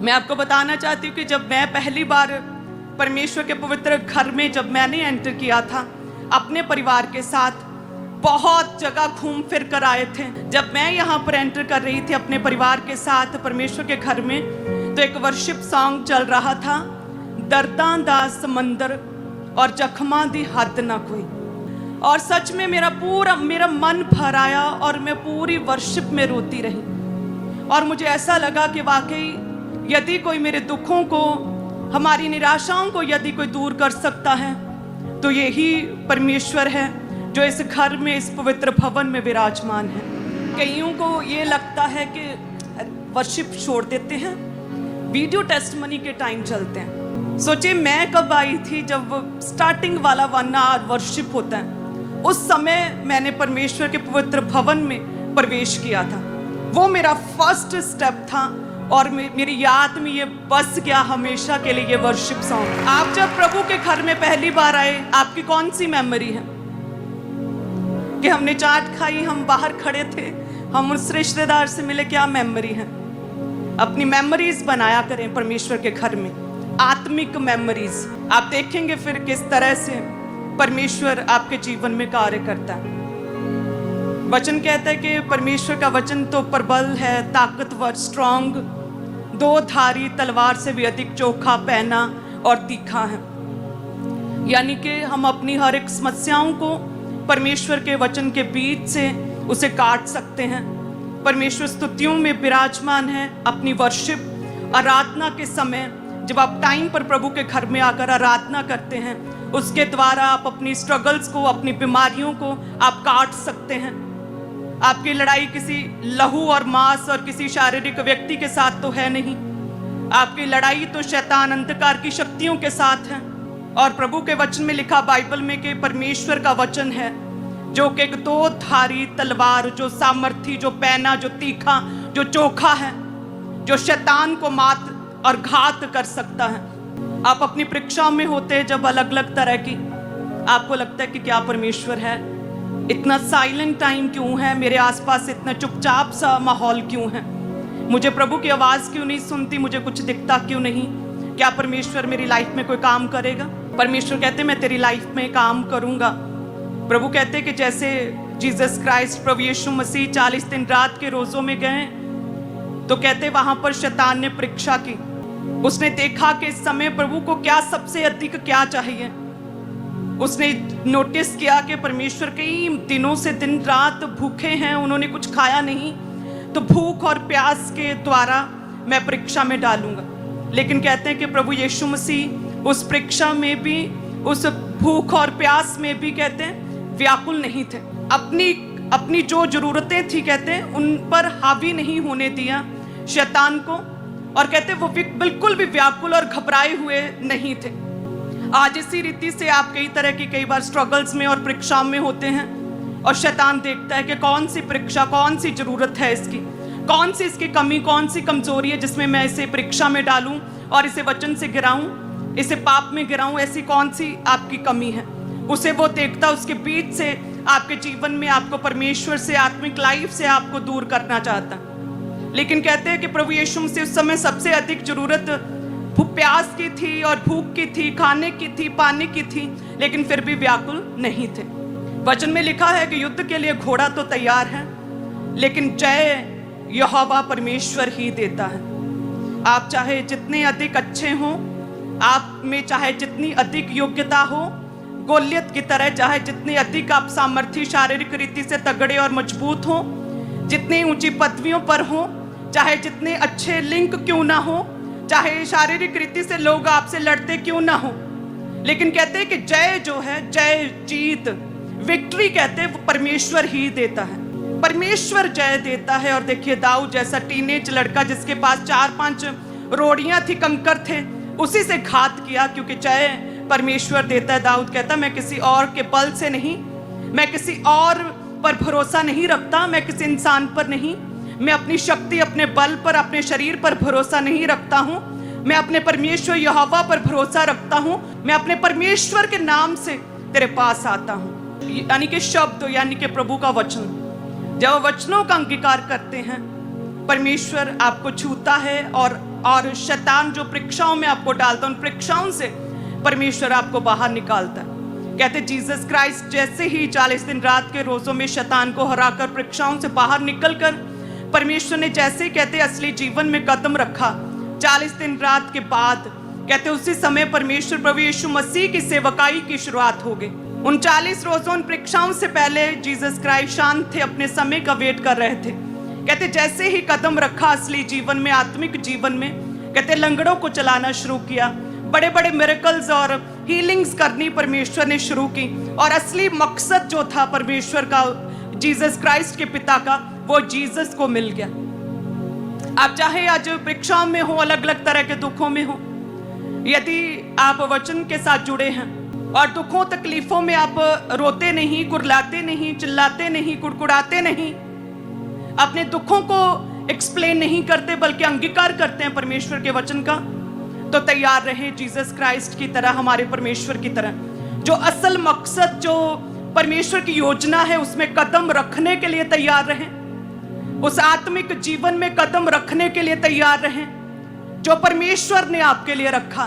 मैं आपको बताना चाहती हूँ कि जब मैं पहली बार परमेश्वर के पवित्र घर में जब मैंने एंटर किया था अपने परिवार के साथ, बहुत जगह घूम फिर कर आए थे। जब मैं यहाँ पर एंटर कर रही थी अपने परिवार के साथ परमेश्वर के घर में, तो एक वर्शिप सॉन्ग चल रहा था, दर्दां दा समंदर और जख्मां दी हद ना कोई। और सच में मेरा मन भर आया और मैं पूरी वर्शिप में रोती रही। और मुझे ऐसा लगा कि वाकई यदि कोई मेरे दुखों को, हमारी निराशाओं को यदि कोई दूर कर सकता है तो यही परमेश्वर है जो इस घर में, इस पवित्र भवन में विराजमान है। कईयों को ये लगता है कि वर्शिप छोड़ देते हैं, वीडियो टेस्टमनी के टाइम चलते हैं। सोचिए मैं कब आई थी, जब स्टार्टिंग वाला 1 आवर वर्शिप होता है, उस समय मैंने परमेश्वर के पवित्र भवन में प्रवेश किया था। वो मेरा फर्स्ट स्टेप था और मेरी याद में ये बस गया हमेशा के लिए ये वर्शिप सॉन्ग। आप जब प्रभु के घर में पहली बार आए, आपकी कौन सी मेमोरी है कि हमने चाट खाई, हम बाहर खड़े थे, हम उस रिश्तेदार से मिले? क्या मेमोरी है? अपनी मेमोरीज बनाया करें परमेश्वर के घर में, आत्मिक मेमोरीज। आप देखेंगे फिर किस तरह से परमेश्वर आपके जीवन में कार्य करता है। वचन कहता है कि परमेश्वर का वचन तो प्रबल है, ताकतवर, स्ट्रॉन्ग, 2 धारी तलवार से भी अधिक चोखा, पैना और तीखा है। यानी कि हम अपनी हर एक समस्याओं को परमेश्वर के वचन के बीच से उसे काट सकते हैं। परमेश्वर स्तुतियों में विराजमान है। अपनी वर्शिप, आराधना के समय जब आप टाइम पर प्रभु के घर में आकर आराधना करते हैं, उसके द्वारा आप अपनी स्ट्रगल्स को, अपनी बीमारियों को आप काट सकते हैं। आपकी लड़ाई किसी लहू और मांस और किसी शारीरिक व्यक्ति के साथ तो है नहीं, आपकी लड़ाई तो शैतान, अंधकार की शक्तियों के साथ है। और प्रभु के वचन में लिखा बाइबल में कि परमेश्वर का वचन है जो कि एक 2 धारी तलवार, जो सामर्थी, जो पैना, जो तीखा, जो चोखा है, जो शैतान को मात और घात कर सकता है। आप अपनी परीक्षाओं में होते हैं जब अलग अलग तरह की, आपको लगता है कि क्या परमेश्वर है? इतना साइलेंट टाइम क्यों है? मेरे आसपास इतना चुपचाप सा माहौल क्यों है? मुझे प्रभु की आवाज़ क्यों नहीं सुनती? मुझे कुछ दिखता क्यों नहीं? क्या परमेश्वर मेरी लाइफ में कोई काम करेगा? परमेश्वर कहते मैं तेरी लाइफ में काम करूंगा। प्रभु कहते कि जैसे जीसस क्राइस्ट, प्रभु यीशु मसीह 40 दिन रात के रोज़ों में गए, तो कहते वहां पर शैतान ने परीक्षा की। उसने देखा कि इस समय प्रभु को क्या सबसे अधिक क्या चाहिए। उसने नोटिस किया कि परमेश्वर कई दिनों से दिन रात भूखे हैं, उन्होंने कुछ खाया नहीं, तो भूख और प्यास के द्वारा मैं परीक्षा में डालूंगा। लेकिन कहते हैं कि प्रभु यीशु मसीह उस परीक्षा में भी, उस भूख और प्यास में भी कहते हैं व्याकुल नहीं थे। अपनी जो जरूरतें थी कहते हैं उन पर हावी नहीं होने दिया शैतान को। और कहते वो बिल्कुल भी व्याकुल और घबराए हुए नहीं थे। आज इसी रीति से आप कई बार स्ट्रगल्स में और परीक्षाओं में होते हैं और शैतान देखता है कि कौन सी परीक्षा, कौन सी जरूरत है इसकी, कौन सी इसकी कमी, कौन सी कमजोरी है जिसमें मैं इसे परीक्षा में डालूं और इसे वचन से गिराऊं, इसे पाप में गिराऊं। ऐसी कौन सी आपकी कमी है, उसे वो देखता, उसके बीच से आपके जीवन में आपको परमेश्वर से, आत्मिक लाइफ से आपको दूर करना चाहता। लेकिन कहते हैं कि प्रभु यीशु मसीह उस समय सबसे अधिक जरूरत प्यास की थी और भूख की थी, खाने की थी, पानी की थी, लेकिन फिर भी व्याकुल नहीं थे। वचन में लिखा है कि युद्ध के लिए घोड़ा तो तैयार है, लेकिन जय यहोवा परमेश्वर ही देता है। आप चाहे जितने अधिक अच्छे हों, आप में चाहे जितनी अधिक योग्यता हो, गोलियत की तरह चाहे जितनी अधिक आप सामर्थ्य, शारीरिक रीति से तगड़े और मजबूत हो, जितनी ऊंची पदवियों पर हो, चाहे जितने अच्छे लिंक क्यों ना हो, चाहे शारीरिक रीति से लोग आपसे लड़ते क्यों ना हो, लेकिन कहते हैं कि जय जो है, जय, जीत, विक्ट्री कहते हैं वो परमेश्वर ही देता है। परमेश्वर जय देता है। और देखिए दाऊद जैसा टीनेज लड़का जिसके पास 4-5 रोड़ियां थी, कंकर थे, उसी से घात किया, क्योंकि जय परमेश्वर देता है। दाऊद कहता मैं किसी और के बल से नहीं, मैं किसी और पर भरोसा नहीं रखता, मैं किसी इंसान पर नहीं, मैं अपनी शक्ति, अपने बल पर, अपने शरीर पर भरोसा नहीं रखता हूँ, मैं अपने परमेश्वर यहोवा पर भरोसा रखता हूँ। मैं अपने परमेश्वर के नाम से तेरे पास आता हूँ। यानी कि शब्द, यानी कि प्रभु का वचन, जब वचनों का अंगीकार करते हैं, परमेश्वर आपको छूता है और और शैतान जो परीक्षाओं में आपको डालता है, उन परीक्षाओं से परमेश्वर आपको बाहर निकालता है। कहते जीसस क्राइस्ट जैसे ही 40 दिन रात के रोजों में शैतान को हराकर परीक्षाओं से बाहर निकलकर परमेश्वर ने जैसे ही कहते असली जीवन में कदम रखा, 40 दिन रात के बाद कहते उसी समय परमेश्वर प्रभु यीशु मसीह की सेवकाई की शुरुआत हो गई। उन 40 रोजों उन परीक्षाओं से पहले जीसस क्राइस्ट शांत थे, अपने समय का वेट कर रहे थे। कहते जैसे ही कदम रखा असली जीवन में, आत्मिक जीवन में, कहते लंगड़ों को चलाना शुरू किया, बड़े बड़े मिरेकल्स और हीलिंग्स करनी परमेश्वर ने शुरू की। और असली मकसद जो था परमेश्वर का, जीसस क्राइस्ट के पिता का, वो जीसस को मिल गया। आप चाहे आज परीक्षाओं में हो, अलग अलग तरह के दुखों में हो, यदि आप वचन के साथ जुड़े हैं और दुखों तकलीफों में आप रोते नहीं, कुरलाते नहीं, चिल्लाते नहीं, कुड़कुड़ाते नहीं, अपने दुखों को एक्सप्लेन नहीं करते बल्कि अंगीकार करते हैं परमेश्वर के वचन का, तो तैयार रहे जीसस क्राइस्ट की तरह, हमारे परमेश्वर की तरह, जो असल मकसद, जो परमेश्वर की योजना है उसमें कदम रखने के लिए तैयार रहें। उस आत्मिक जीवन में कदम रखने के लिए तैयार रहें जो परमेश्वर ने आपके लिए रखा।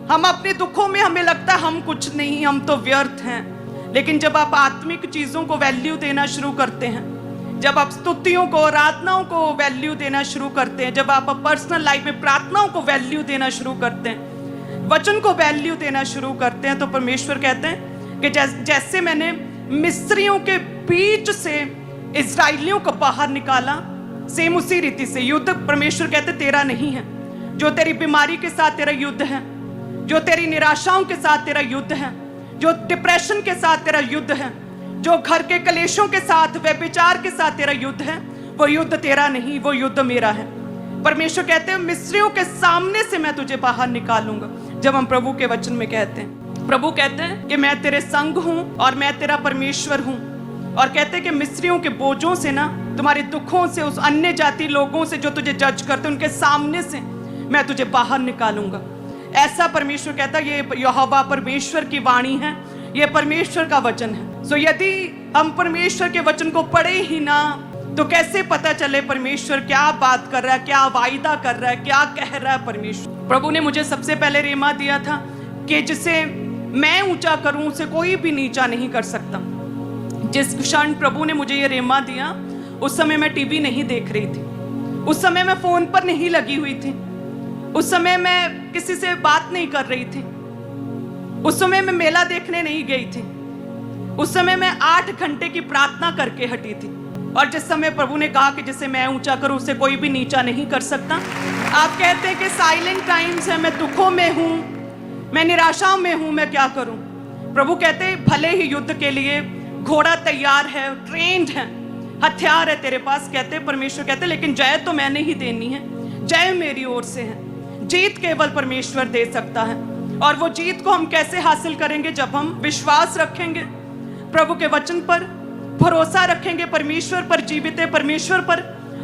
हम अपने दुखों में हमें लगता है हम कुछ नहीं, हम तो व्यर्थ हैं, लेकिन जब आप आत्मिक चीजों को वैल्यू देना शुरू करते हैं, जब आप स्तुतियों को, आराधनाओं को वैल्यू देना शुरू करते हैं, जब आप पर्सनल लाइफ में प्रार्थनाओं को वैल्यू देना शुरू करते हैं, वचन को वैल्यू देना शुरू करते हैं, तो परमेश्वर कहते हैं कि जैसे मैंने मिस्रियों के बीच से इस्राएलियों को बाहर निकाला, सेम उसी रीति से युद्ध परमेश्वर कहते तेरा नहीं है। जो तेरी बीमारी के साथ तेरा युद्ध है, जो तेरी निराशाओं के साथ तेरा युद्ध है, जो डिप्रेशन के साथ तेरा युद्ध है, जो घर के कलेशों के साथ, व्यभिचार के साथ तेरा युद्ध है, वो युद्ध तेरा नहीं, वो युद्ध मेरा है। परमेश्वर कहते हैं मिस्रियों के सामने से मैं तुझे बाहर निकालूंगा। जब हम प्रभु के वचन में कहते हैं, प्रभु कहते हैं कि मैं तेरे संग हूं और मैं तेरा परमेश्वर हूं, और कहते हैं कि मिस्रियों के बोझों से ना, तुम्हारे दुखों से, उस अन्य जाति लोगों से जो तुझे जज करते उनके सामने से मैं तुझे बाहर निकालूंगा। ऐसा परमेश्वर कहता है। ये यहोवा परमेश्वर की वाणी है, ये परमेश्वर का वचन है। सो यदि हम परमेश्वर के वचन को पढ़े ही ना, तो कैसे पता चले परमेश्वर क्या बात कर रहा है, क्या वायदा कर रहा है, क्या कह रहा है परमेश्वर। प्रभु ने मुझे सबसे पहले रेमा दिया था कि जिसे मैं ऊंचा करूं उसे कोई भी नीचा नहीं कर सकता। जिस क्षण प्रभु ने मुझे ये रेमा दिया, उस समय मैं टीवी नहीं देख रही थी, उस समय मैं फोन पर नहीं लगी हुई थी, उस समय मैं किसी से बात नहीं कर रही थी, उस समय मैं मेला देखने नहीं गई थी, उस समय मैं 8 घंटे की प्रार्थना करके हटी थी। और जिस समय प्रभु ने कहा कि जिसे मैं ऊंचा करूं उसे कोई भी नीचा नहीं कर सकता। आप कहते हैं कि साइलेंट टाइम्स है, मैं दुखों में हूं, मैं निराशाओं में हूं, मैं क्या करूं। प्रभु कहते हैं भले ही युद्ध के लिए घोड़ा तैयार है, ट्रेंड है, हथियार है तेरे पास, कहते परमेश्वर कहते, लेकिन जय तो मैंने ही देनी है, जय मेरी ओर से है, जीत केवल परमेश्वर दे सकता है। और वो जीत को हम कैसे हासिल करेंगे? जब हम विश्वास रखेंगे प्रभु के वचन पर, भरोसा रखेंगे परमेश्वर पर, जीवित है परमेश्वर पर,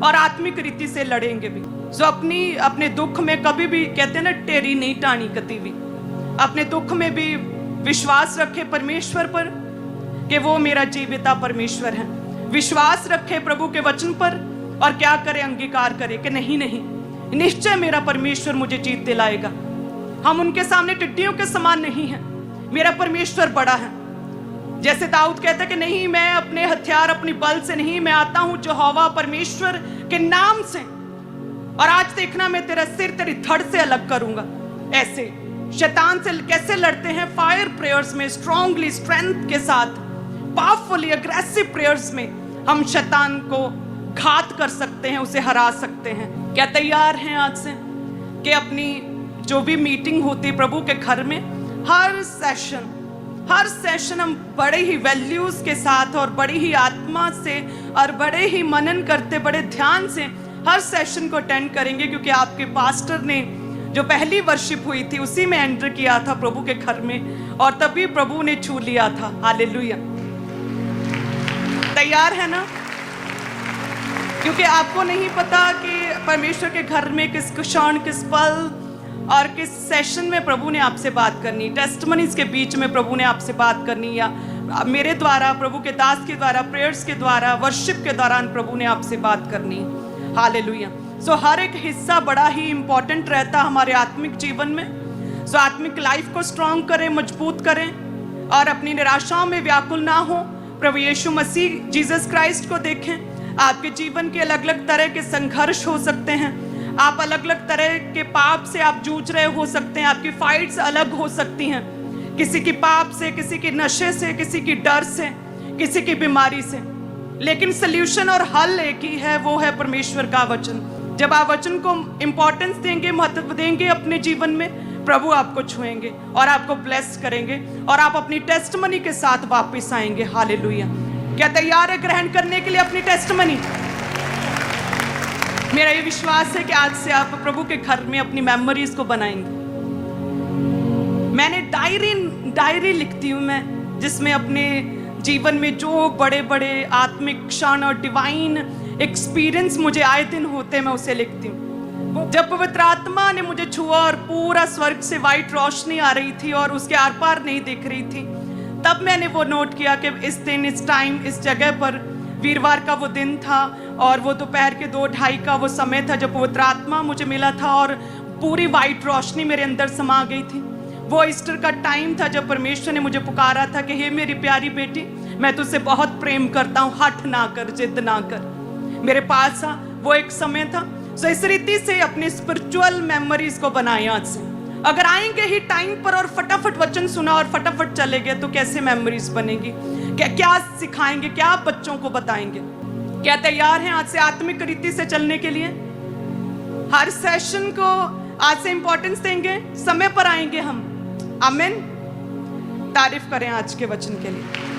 और आत्मिक रीति से लड़ेंगे भी। सो अपने दुख में कभी भी कहते हैं ना, टेरी नहीं टाणी कती भी, अपने दुख में भी विश्वास रखे परमेश्वर पर कि वो मेरा जीविता परमेश्वर है। विश्वास रखे प्रभु के वचन पर, और क्या करे? अंगीकार करे कि नहीं नहीं, निश्चय मेरा परमेश्वर मुझे जीत दिलाएगा। हम उनके सामने टिड्डियों के समान नहीं हैं, मेरा परमेश्वर बड़ा है। जैसे दाऊद कहता है कि नहीं, मैं अपने हथियार, अपनी बल से नहीं, मैं आता हूं यहोवा परमेश्वर के नाम से, और आज देखना मैं तेरा सिर तेरी धड़ से अलग करूंगा। ऐसे शैतान से कैसे लड़ते हैं? फायर प्रेयर्स में, स्ट्रांगली, स्ट्रेंथ के साथ, पावरफुली, अग्रेसिव प्रेयर्स में हम शैतान को घात कर सकते हैं, उसे हरा सकते हैं। क्या तैयार हैं आज से कि अपनी जो भी मीटिंग होती है प्रभु के घर में, हर सेशन हम बड़े ही वैल्यूज के साथ और बड़ी ही आत्मा से और बड़े ही मनन करते, बड़े ध्यान से हर सेशन को अटेंड करेंगे, क्योंकि आपके पास्टर ने जो पहली वर्शिप हुई थी उसी में एंटर किया था प्रभु के घर में, और तभी प्रभु ने छू लिया था। हालेलुया। तैयार है ना? क्योंकि आपको नहीं पता कि परमेश्वर के घर में किस क्षण, किस पल और किस सेशन में प्रभु ने आपसे बात करनी, टेस्टमनीज के बीच में प्रभु ने आपसे बात करनी, या मेरे द्वारा, प्रभु के दास के द्वारा, प्रेयर्स के द्वारा, वर्शिप के दौरान प्रभु ने आपसे बात करनी। हालेलुया। सो हर एक हिस्सा बड़ा ही इंपॉर्टेंट रहता हमारे आत्मिक जीवन में। सो आत्मिक लाइफ को स्ट्रांग करें, मजबूत करें और अपनी निराशाओं में व्याकुल ना हो। प्रभु यीशु मसीह जीसस क्राइस्ट को देखें। आपके जीवन के अलग अलग तरह के संघर्ष हो सकते हैं, आप अलग अलग तरह के पाप से आप जूझ रहे हो सकते हैं, आपकी फाइट्स अलग हो सकती हैं, किसी की पाप से, किसी की नशे से, किसी की डर से, किसी की बीमारी से। लेकिन सल्यूशन और हल एक ही है, वो है परमेश्वर का वचन। जब आप वचन को इंपॉर्टेंस देंगे, महत्व देंगे अपने जीवन में, प्रभु आपको छुएंगे और आपको ब्लेस करेंगे और आप अपनी टेस्टमनी के साथ वापस आएंगे। हालेलुया। क्या तैयार है ग्रहण करने के लिए अपनी टेस्टमनी? मेरा ये विश्वास है कि आज से आप प्रभु के घर में अपनी मेमोरीज को बनाएंगे। मैंने डायरी लिखती हूँ मैं, जिसमें अपने जीवन में जो बड़े बड़े आत्मिक क्षण और डिवाइन एक्सपीरियंस मुझे आए दिन होते, मैं उसे लिखती हूँ। जब पवित्र आत्मा ने मुझे छुआ और पूरा स्वर्ग से वाइट रोशनी आ रही थी और उसके आर पार नहीं दिख रही थी, तब मैंने वो नोट किया कि इस दिन, इस टाइम, इस जगह पर वीरवार का वो दिन था और वो दोपहर के 2-2:30 का वो समय था जब पवित्र आत्मा मुझे मिला था और पूरी वाइट रोशनी मेरे अंदर समा गई थी। वो ईस्टर का टाइम था जब परमेश्वर ने मुझे पुकारा था कि हे मेरी प्यारी बेटी, मैं तुझसे बहुत प्रेम करता हूँ, हट ना कर, जिद ना कर, मेरे पास आ। वो एक समय था। सो इस रीति से अपनी स्पिरिचुअल मेमोरीज को बनाए आज से। अगर आएंगे ही टाइम पर और फटाफट वचन सुना और फटाफट चले गए तो कैसे मेमोरीज बनेगी? क्या सिखाएंगे, क्या बच्चों को बताएंगे? क्या तैयार हैं आज से आत्मिक रीति से चलने के लिए? हर सेशन को आज से इंपॉर्टेंस देंगे, समय पर आएंगे हम। आमीन। तारीफ करें आज के वचन के लिए।